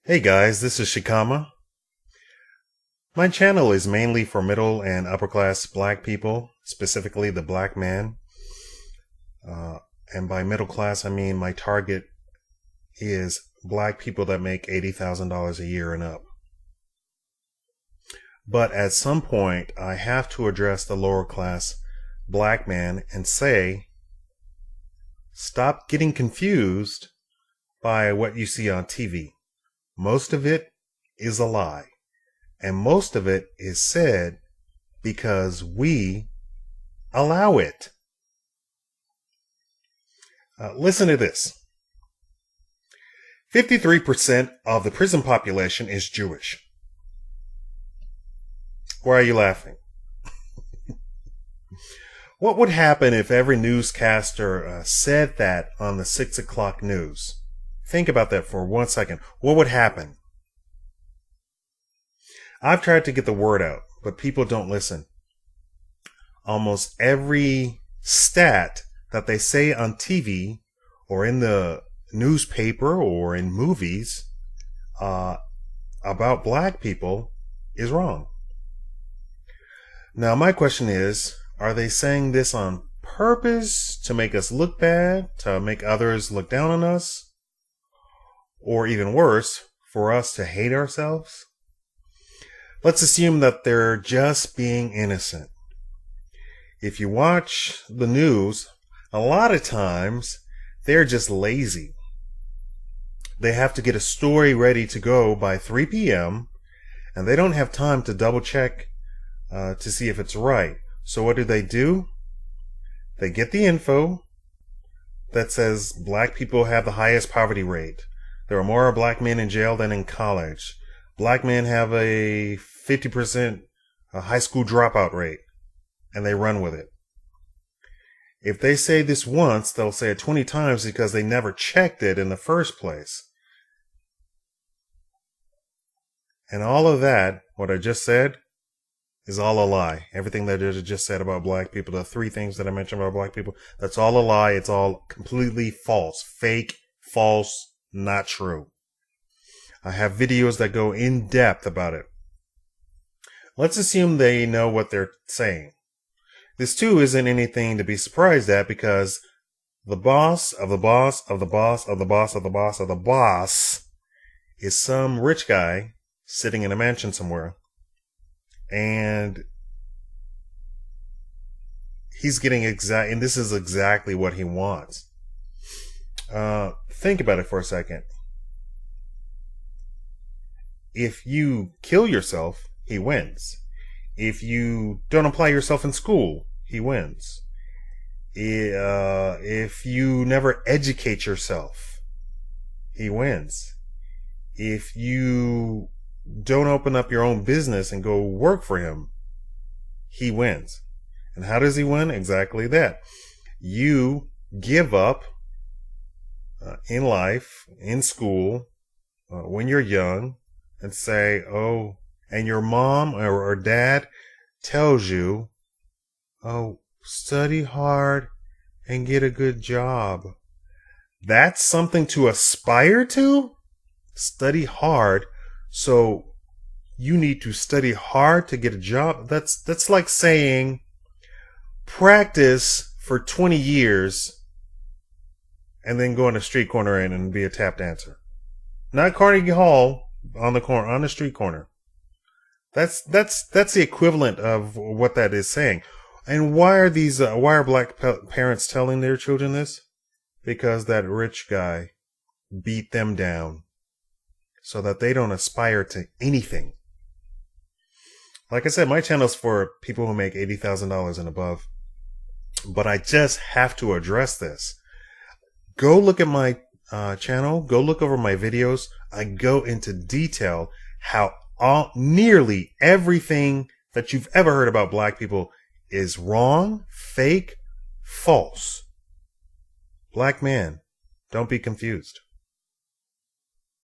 Hey guys, this is Shikama. My channel is mainly for middle and upper class black people, specifically the black man. And by middle class, I mean my target is black people that make $80,000 a year and up. But at some point, I have to address the lower class black man and say, stop getting confused by what you see on TV. Most of it is a lie. And most of it is said because we allow it. Listen to this. 53% of the prison population is Jewish. Why are you laughing? What would happen if every newscaster said that on the 6 o'clock news? Think about that for 1 second. What would happen? I've tried to get the word out, but people don't listen. Almost every stat that they say on TV or in the newspaper or in movies about black people is wrong. Now, my question is, are they saying this on purpose to make us look bad, to make others look down on us? Or even worse, for us to hate ourselves? Let's assume that they're just being innocent. If you watch the news, a lot of times they're just lazy. They have to get a story ready to go by 3 p.m. and they don't have time to double check to see if it's right. So what do? They get the info that says black people have the highest poverty rate. There are more black men in jail than in college. Black men have a 50% high school dropout rate, and they run with it. If they say this once, they'll say it 20 times because they never checked it in the first place. And all of that, what I just said, is all a lie. Everything that I just said about black people, the 3 things that I mentioned about black people, that's all a lie. It's all completely false. Fake, false, not true. I have videos that go in depth about it. Let's assume they know what they're saying. This too isn't anything to be surprised at because the boss of the boss of the boss of the boss of the boss of the boss is some rich guy sitting in a mansion somewhere. And he's getting and this is exactly what he wants. Think about it for a second. If you kill yourself, he wins. If you don't apply yourself in school, he wins. If you never educate yourself, he wins. If you don't open up your own business and go work for him, he wins. And how does he win? Exactly that. You give up in life, in school, when you're young, and say, and your mom or dad tells you, study hard and get a good job. That's something to aspire to? Study hard. So you need to study hard to get a job. That's like saying practice for 20 years and then go on a street corner and be a tap dancer. Not Carnegie Hall, on the street corner. That's the equivalent of what that is saying. And why are black parents telling their children this? Because that rich guy beat them down so that they don't aspire to anything. Like I said, my channel's for people who make $80,000 and above. But I just have to address this. Go look at my channel. Go look over my videos. I go into detail how nearly everything that you've ever heard about black people is wrong, fake, false. Black man, don't be confused.